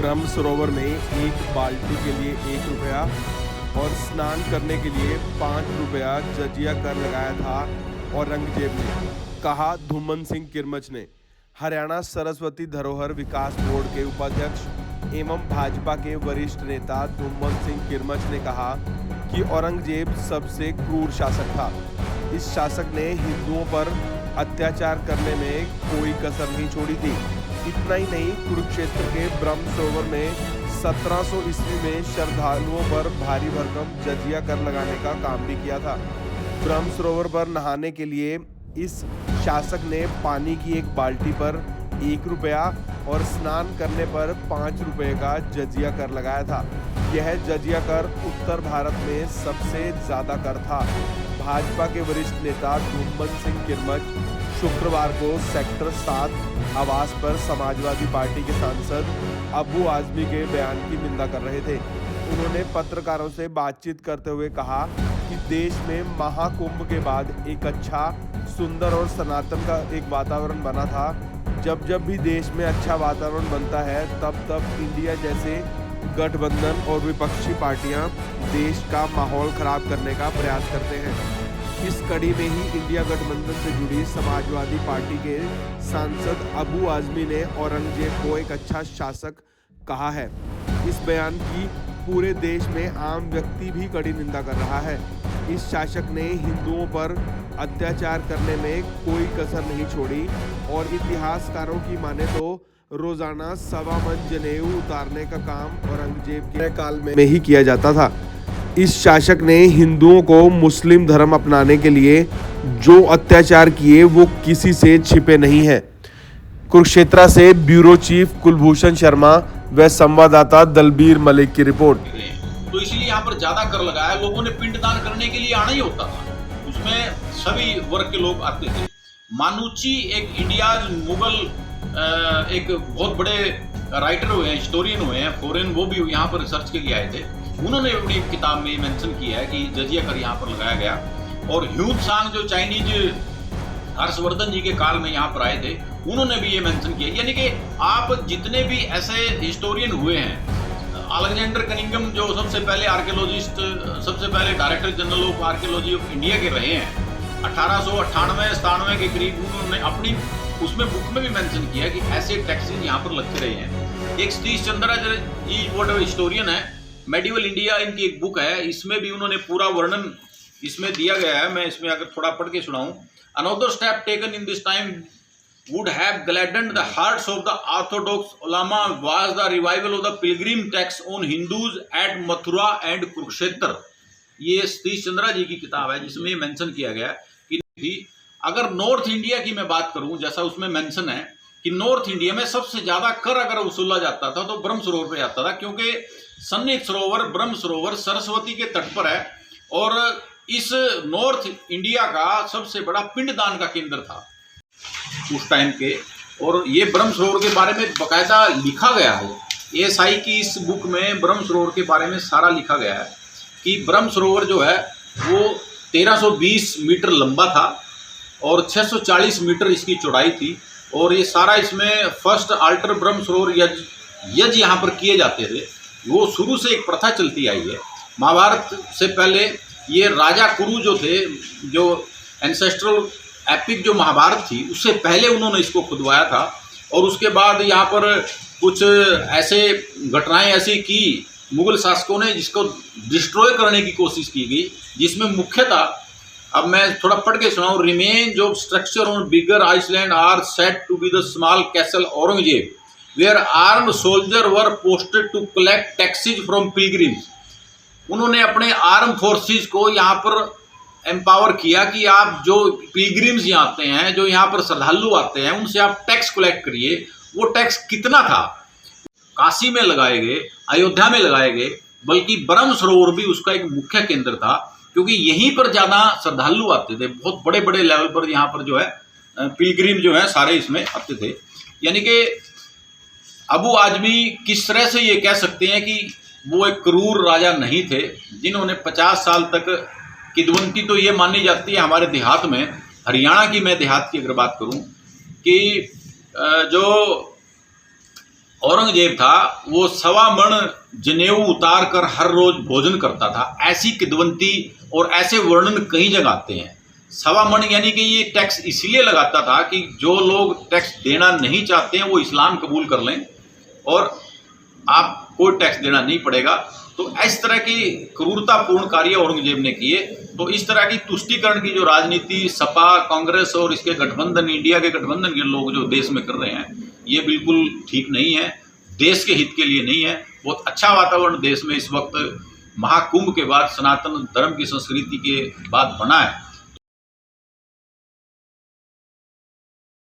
ब्रह्म सरोवर में एक बाल्टी के लिए 1 रुपया और स्नान करने के लिए 5 रुपया जजिया कर लगाया था औरंगजेब ने, कहा धूमन सिंह किरमच ने। हरियाणा सरस्वती धरोहर विकास बोर्ड के उपाध्यक्ष एवं भाजपा के वरिष्ठ नेता धूमन सिंह किरमच ने कहा कि औरंगजेब सबसे क्रूर शासक था। इस शासक ने हिंदुओं पर अत्याचार करने में कोई कसर नहीं छोड़ी थी। इतना ही नहीं, कुरुक्षेत्र के ब्रह्म सरोवर में 1700 ईस्वी में श्रद्धालुओं पर भारी भरकम जजिया कर लगाने का काम भी किया था। ब्रह्म सरोवर पर नहाने के लिए इस शासक ने पानी की एक बाल्टी पर 1 रुपया और स्नान करने पर 5 रुपये का जजिया कर लगाया था। यह जजिया कर उत्तर भारत में सबसे ज्यादा कर था। भाजपा के वरिष्ठ नेता धूमन सिंह किरमच शुक्रवार को सेक्टर 7 आवास पर समाजवादी पार्टी के सांसद अबू आजमी के बयान की निंदा कर रहे थे। उन्होंने पत्रकारों से बातचीत करते हुए कहा कि देश में महाकुंभ के बाद एक अच्छा, सुंदर और सनातन का एक वातावरण बना था। जब जब भी देश में अच्छा वातावरण बनता है तब तब इंडिया जैसे गठबंधन और विपक्षी पार्टियां देश का माहौल खराब करने का प्रयास करते हैं। इस कड़ी में ही इंडिया गठबंधन से जुड़ी समाजवादी पार्टी के सांसद अबू आजमी ने औरंगजेब को एक अच्छा शासक कहा है। इस बयान की पूरे देश में आम व्यक्ति भी कड़ी निंदा कर रहा है। इस शासक ने हिंदुओं पर अत्याचार करने में कोई कसर नहीं छोड़ी और इतिहासकारों की माने तो रोजाना 1.25 मन जनेऊ उतारने का काम औरंगजेब के काल में ही किया जाता था। इस शासक ने हिंदुओं को मुस्लिम धर्म अपनाने के लिए जो अत्याचार किए वो किसी से छिपे नहीं है। कुरुक्षेत्र से ब्यूरो चीफ कुलभूषण शर्मा व संवाददाता दलबीर मलिक की रिपोर्ट। तो इसलिए यहाँ पर ज्यादा कर लगाया। लोगों ने पिंडदान करने के लिए आना ही होता था, उसमें सभी वर्ग के लोग आते थे। मानुची एक इंडिया मुगल एक बहुत बड़े राइटर हुए हैं, हिस्टोरियन हुए हैं फॉरेन, वो भी यहाँ पर रिसर्च के लिए आए थे। उन्होंने अपनी किताब में मेंशन किया है कि जजिया कर यहाँ पर लगाया गया। और ह्यून सांग जो चाइनीज हर्षवर्धन जी के काल में यहाँ पर आए थे, उन्होंने भी ये मेंशन किया। यानी कि आप जितने भी ऐसे हिस्टोरियन हुए हैं, अलेक्जेंडर कनिंघम जो सबसे पहले आर्कियोलॉजिस्ट, सबसे पहले director general of archaeology of India के रहे हैं 1898-97 के करीब, उन्होंने अपनी उसमें बुक में भी मेंशन किया कि ऐसे टैक्सेस यहाँ पर लगते रहे हैं। एक सतीश चंद्रा जी वो हिस्टोरियन है, मेडिवल इंडिया इनकी एक बुक है, इसमें भी उन्होंने पूरा वर्णन इसमें दिया गया है। मैं इसमें अगर थोड़ा पढ़ के सुनाऊं, another step taken in this time would have gladdened the hearts of the Orthodox ulama was the revival of the pilgrim tax on Hindus at Mathura and Kurukshetra। ये सतीश चंद्रा जी की किताब है जिसमें मेंशन किया गया कि अगर नॉर्थ इंडिया की मैं बात करूं, जैसा उसमें मेंशन है कि नॉर्थ इंडिया में सबसे ज्यादा कर अगर वसूला जाता था तो ब्रह्म सरोवर पे जाता था, क्योंकि सन्निहित सरोवर ब्रह्म सरोवर सरस्वती के तट पर है और इस नॉर्थ इंडिया का सबसे बड़ा पिंडदान का केंद्र था उस टाइम के। और ये ब्रह्म सरोवर के बारे में बकायदा लिखा गया है, एएसआई की इस बुक में ब्रह्म सरोवर के बारे में सारा लिखा गया है कि ब्रह्म सरोवर जो है वो 1320 मीटर लंबा था और 640 मीटर इसकी चौड़ाई थी। और ये सारा इसमें फर्स्ट अल्टर ब्रह्म सरोवर यज्ञ यहाँ पर किए जाते थे। वो शुरू से एक प्रथा चलती आई है। महाभारत से पहले ये राजा कुरु जो थे, जो एंसेस्ट्रल एपिक जो महाभारत थी, उससे पहले उन्होंने इसको खुदवाया था। और उसके बाद यहाँ पर कुछ ऐसे घटनाएं ऐसी की मुगल शासकों ने जिसको डिस्ट्रॉय करने की कोशिश की गई, जिसमें मुख्यतः, अब मैं थोड़ा पढ़ के सुनाऊं, remains of structure on bigger island are said to be the small castle Aurangzeb where armed soldier were posted to collect taxes from pilgrims. उन्होंने अपने आर्म फोर्सेस को यहाँ पर एम्पावर किया कि आप जो पिलग्रिम्स यहाँ आते हैं, जो यहाँ पर श्रद्धालु आते हैं, उनसे आप टैक्स कलेक्ट करिए। वो टैक्स कितना था? काशी में लगाए गए, अयोध्या में लगाए गए, बल्कि ब्रह्म सरोवर भी उसका एक मुख्य केंद्र था, क्योंकि यहीं पर ज़्यादा श्रद्धालु आते थे। बहुत बड़े बड़े लेवल पर यहाँ पर जो है पिलग्रिम जो है सारे इसमें आते थे। यानी कि अबू आजमी किस तरह से ये कह सकते हैं कि वो एक क्रूर राजा नहीं थे, जिन्होंने 50 साल तक किदवंती तो ये मानी जाती है हमारे देहात में, हरियाणा की मैं देहात की अगर बात करूं, कि जो औरंगजेब था वो 1.25 मण जनेऊ उतार कर हर रोज भोजन करता था। ऐसी किदवंती और ऐसे वर्णन कई जगह आते हैं। 1.25 मण यानी कि ये टैक्स इसलिए लगाता था कि जो लोग टैक्स देना नहीं चाहते हैं वो इस्लाम कबूल कर लें और आप कोई टैक्स देना नहीं पड़ेगा। तो इस तरह की क्रूरतापूर्ण कार्य औरंगजेब ने किए। तो इस तरह की तुष्टीकरण की जो राजनीति सपा, कांग्रेस और इसके गठबंधन, इंडिया के गठबंधन के लोग जो देश में कर रहे हैं, ये बिल्कुल ठीक नहीं है, देश के हित के लिए नहीं है। बहुत अच्छा वातावरण देश में इस वक्त महाकुंभ के बाद, सनातन धर्म की संस्कृति के बाद बना है।